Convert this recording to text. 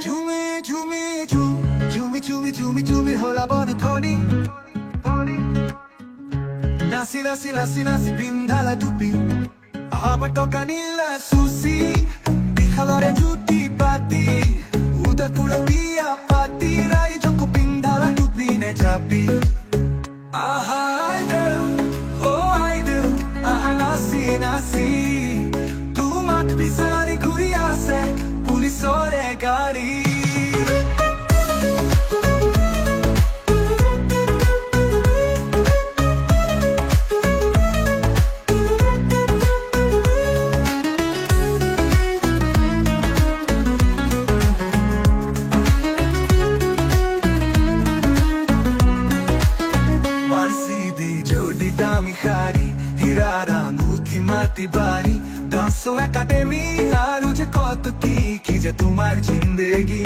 ঝুমি ঝুমি ঝুম ঝুমি ঝুমি ঝুমি ঝুমি হলা বনধ্বনি নাচি নাচি নাচি নাচি পিন্ধালা টুপি আবার টকা নিলা সুচি বিশালৰে জুতি পাতি উদয়পুৰৰ বিয়া পাতি ৰাইজকো পিন্ধালা টুপি নে জাপি আহা আইডল ও আইডল আহা নাচি নাচি তোমাক বিচাৰি ঘূৰি আছে পুলিচৰে গাড়ী বাড়ি ডান্স একাডেমি আৰ যে কত কি যে তোমাৰ জিন্দেগি